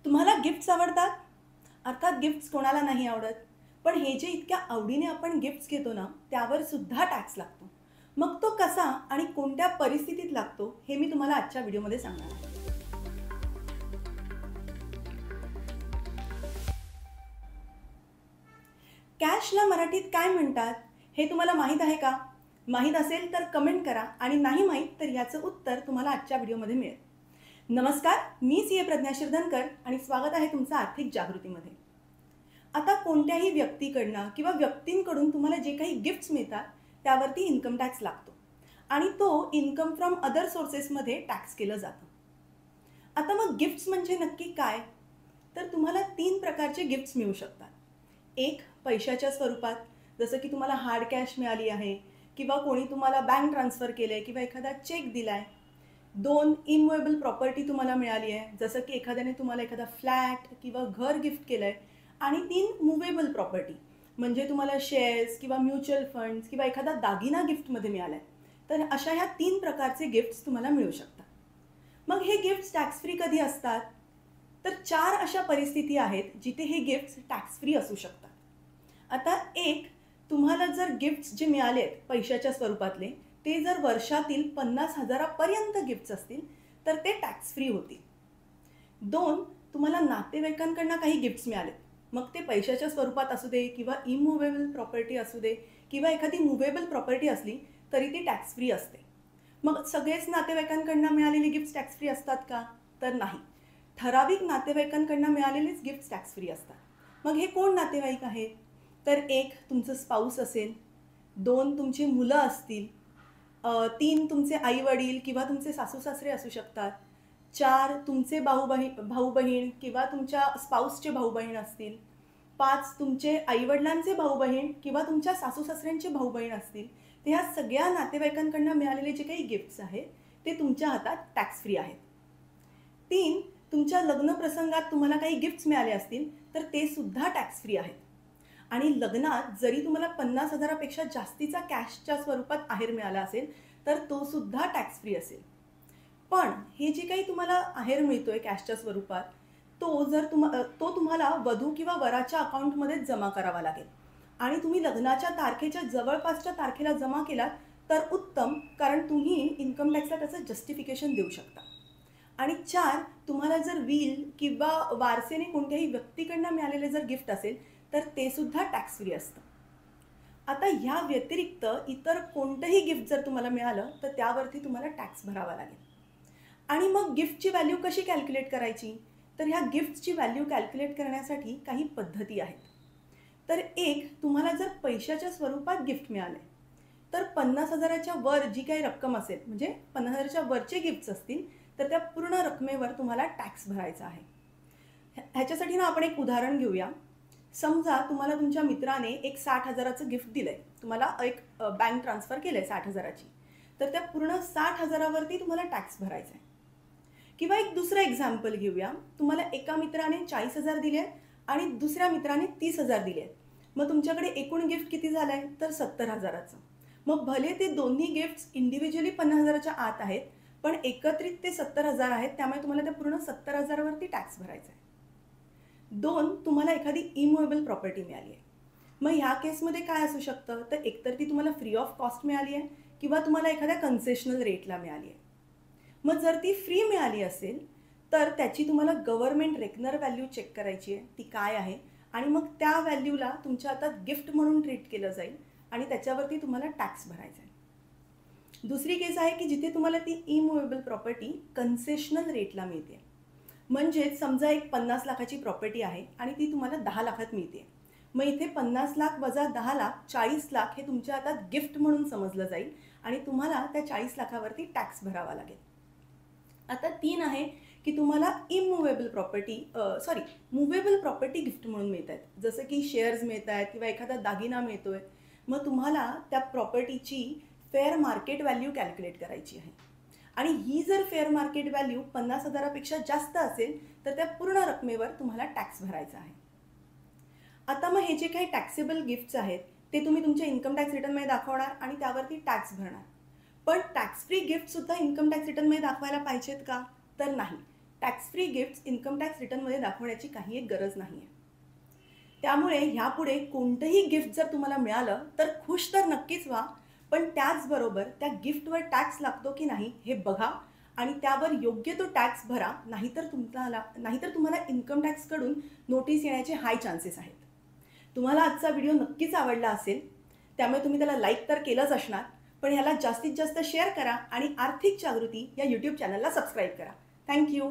तुम्हाला गिफ्ट्स आवडतात? अर्थात गिफ्ट्स कोणाला नाही आवडत. पण हे जे इतक्या आवडीने आपण गिफ्ट्स घेतो ना, त्यावर सुद्धा टॅक्स लागतो. मग तो कसा आणि कोणत्या परिस्थितीत लागतो, हे मी तुम्हाला आजच्या व्हिडिओमध्ये सांगणार आहे. कॅशला मराठीत काय म्हणतात, हे तुम्हाला माहीत आहे का? माहीत असेल तर कमेंट करा आणि नाही माहीत तर याचं उत्तर तुम्हाला आजच्या व्हिडिओमध्ये मिळेल. नमस्कार, मी सीए प्रज्ञा शिरधनकर आणि स्वागत आहे तुमचं आर्थिक जागृतीमध्ये. आता कोणत्याही व्यक्तीकडनं किंवा व्यक्तींकडून तुम्हाला जे काही गिफ्ट्स मिळतात त्यावरती इन्कम टॅक्स लागतो आणि तो इन्कम फ्रॉम अदर सोर्सेसमध्ये टॅक्स केलं जातं. आता मग गिफ्ट्स म्हणजे नक्की काय? तर तुम्हाला 3 प्रकारचे गिफ्ट्स मिळू शकतात. एक पैशाच्या स्वरूपात, जसं की तुम्हाला हार्ड कॅश मिळाली आहे किंवा कोणी तुम्हाला बँक ट्रान्सफर केलं आहे किंवा एखादा चेक दिला आहे. 2 इमूव्हेबल प्रॉपर्टी तुम्हाला मिळाली आहे, जसं की एखाद्याने तुम्हाला एखादा फ्लॅट किंवा घर गिफ्ट केलं आहे. आणि 3 मूव्हेबल प्रॉपर्टी, म्हणजे तुम्हाला शेअर्स किंवा म्युच्युअल फंड्स किंवा एखादा दागिना गिफ्टमध्ये मिळाला आहे. तर अशा ह्या 3 प्रकारचे गिफ्ट्स तुम्हाला मिळू शकतात. मग हे गिफ्ट्स टॅक्स फ्री कधी असतात? तर 4 अशा परिस्थिती आहेत जिथे हे गिफ्ट्स टॅक्स फ्री असू शकतात. आता एक, तुम्हाला जर गिफ्ट्स जे मिळाले आहेत पैशाच्या स्वरूपातले, ते जर वर्षातील 50,000 पर्यंत गिफ्ट्स असतील तर ते टॅक्स फ्री होतील. 2, तुम्हाला नातेवाईकांकडून काही गिफ्ट्स मिळाले, मग ते पैशाच्या स्वरूपात असू दे किंवा इमूव्हेबल प्रॉपर्टी असू दे किंवा एखादी मूव्हेबल प्रॉपर्टी असली तरी ती टॅक्स फ्री असते. मग सगळेच नातेवाईकांकडून मिळालेली गिफ्ट्स टॅक्स फ्री असतात का? तर नाही. ठराविक नातेवाईकांकडून मिळालेलेच गिफ्ट्स टॅक्स फ्री असतात. मग हे कोण नातेवाईक आहेत? तर 1, तुमचं स्पाऊस असेल. 2, तुमची मुलं असतील. 3, तुमचे आई वडील किंवा तुमचे सासू सासरे असू शकतात. 4, तुमचे भाऊ बहीण किंवा तुमच्या स्पाऊसचे भाऊ बहीण असतील. 5, तुमचे आईवडिलांचे भाऊ बहीण किंवा तुमच्या सासू सासऱ्यांचे भाऊ बहीण असतील. तर ह्या सगळ्या नातेवाईकांकडून मिळालेले जे काही गिफ्ट्स आहेत ते तुमच्या हातात टॅक्स फ्री आहेत. 3, तुमच्या लग्न प्रसंगात तुम्हाला काही गिफ्ट्स मिळाले असतील तर ते सुद्धा टॅक्स फ्री आहेत. आणि लग्नात जरी तुम्हाला 50,000 पेक्षा जास्तीचा कॅशच्या स्वरूपात आहेर मिळाला असेल तर तो सुद्धा टॅक्स फ्री असेल. पण हे जे काही तुम्हाला आहेर मिळतोय कॅशच्या स्वरूपात, तो तुम्हाला वधू किंवा वराच्या अकाउंटमध्ये जमा करावा लागेल. आणि तुम्ही लग्नाच्या तारखेच्या जवळपासच्या तारखेला जमा केलात तर उत्तम, कारण तुम्ही इन्कम टॅक्सला त्याचं जस्टिफिकेशन देऊ शकता. आणि 4, तुम्हाला जर विल किंवा वारसेने कोणत्याही व्यक्तीकडनं मिळालेले जर गिफ्ट असेल तर ते सुद्धा टॅक्स फ्री असतं. आता ह्या व्यतिरिक्त इतर कोणतंही गिफ्ट जर तुम्हाला मिळालं तर त्यावरती तुम्हाला टॅक्स भरावा लागेल. आणि मग गिफ्टची व्हॅल्यू कशी कॅल्क्युलेट करायची? तर ह्या गिफ्टची व्हॅल्यू कॅल्क्युलेट करण्यासाठी काही पद्धती आहेत. तर 1, तुम्हाला जर पैशाच्या स्वरूपात गिफ्ट मिळालं आहे तर 50,000च्या वर जी काही रक्कम असेल, म्हणजे 50,000च्या वरचे गिफ्ट्स असतील तर त्या पूर्ण रकमेवर तुम्हाला टॅक्स भरायचा आहे. ह्याच्यासाठी ना आपण एक उदाहरण घेऊया. समजा तुम्हाला तुमच्या मित्राने एक 60,000चं गिफ्ट दिलं आहे, तुम्हाला एक बँक ट्रान्सफर केलं आहे 60,000ची, तर त्या पूर्ण 60,000वरती तुम्हाला टॅक्स भरायचा आहे. किंवा एक दुसरं एक्झाम्पल घेऊया. तुम्हाला एका मित्राने 40,000 दिले आहेत आणि दुसऱ्या मित्राने 30,000 दिले आहेत. मग तुमच्याकडे एकूण गिफ्ट किती झालं आहे? तर 70,000चं. मग भले ते दोन्ही गिफ्ट्स इंडिव्हिज्युअली 50,000च्या आत आहेत, पण एकत्रित ते 70,000 आहेत, त्यामुळे तुम्हाला त्या पूर्ण 70,000वरती टॅक्स भरायचा आहे. 2, तुम्हाला एखादी इमूव्हेबल प्रॉपर्टी मिळाली आहे. मग ह्या केसमध्ये काय असू शकतं? तर एकतर ती तुम्हाला फ्री ऑफ कॉस्ट मिळाली आहे किंवा तुम्हाला एखाद्या कन्सेशनल रेटला मिळाली आहे. मग जर ती फ्री मिळाली असेल तर त्याची तुम्हाला गव्हर्नमेंट रेकनर व्हॅल्यू चेक करायची आहे, ती काय आहे, आणि मग त्या व्हॅल्यूला तुमच्या हातात गिफ्ट म्हणून ट्रीट केलं जाईल आणि त्याच्यावरती तुम्हाला टॅक्स भरायचा आहे. दुसरी केस आहे की जिथे तुम्हाला ती इमूव्हेबल प्रॉपर्टी कन्सेशनल रेटला मिळते. म्हणजेच समजा एक 50 लाखाची प्रॉपर्टी आहे आणि ती तुम्हाला 10 लाखात मिळते. मग इथे 50 लाख वजा 10 लाख 40 लाख हे तुमच्या हातात गिफ्ट म्हणून समजलं जाईल आणि तुम्हाला त्या 40 लाखावरती टॅक्स भरावा लागेल. आता 3 आहे की तुम्हाला मूव्हेबल प्रॉपर्टी गिफ्ट म्हणून मिळत आहेत, जसं की शेअर्स मिळत आहेत किंवा एखादा दागिना मिळतोय. मग तुम्हाला त्या प्रॉपर्टीची फेअर मार्केट व्हॅल्यू कॅल्क्युलेट करायची आहे आणि ही जर फेअर मार्केट व्हॅल्यू 50,000पेक्षा जास्त असेल तर त्या पूर्ण रकमेवर तुम्हाला टॅक्स भरायचा आहे. आता मग हे जे काही टॅक्सेबल गिफ्ट्स आहेत ते तुम्ही तुमच्या इन्कम टॅक्स रिटर्नमध्ये दाखवणार आणि त्यावरती टॅक्स भरणार. पण टॅक्स फ्री गिफ्टसुद्धा इन्कम टॅक्स रिटर्नमध्ये दाखवायला पाहिजेत का? तर नाही. Tax free gifts income tax रिटर्नमध्ये दाखवण्याची काही एक गरज नाही आहे. त्यामुळे ह्यापुढे कोणतंही गिफ्ट जर तुम्हाला मिळालं तर खुश तर नक्कीच व्हा, पण त्याचबरोबर त्या गिफ्टवर टॅक्स लागतो की नाही हे बघा आणि त्यावर योग्य तो टॅक्स भरा, नाहीतर तुम्हाला इन्कम टॅक्सकडून नोटीस येण्याचे हाय चान्सेस आहेत. तुम्हाला आजचा व्हिडिओ नक्कीच आवडला असेल, त्यामुळे तुम्ही त्याला लाईक तर केलंच असणार, पण ह्याला जास्तीत जास्त शेअर करा आणि आर्थिक जागृती या यूट्यूब चॅनलला सबस्क्राईब करा. थँक्यू.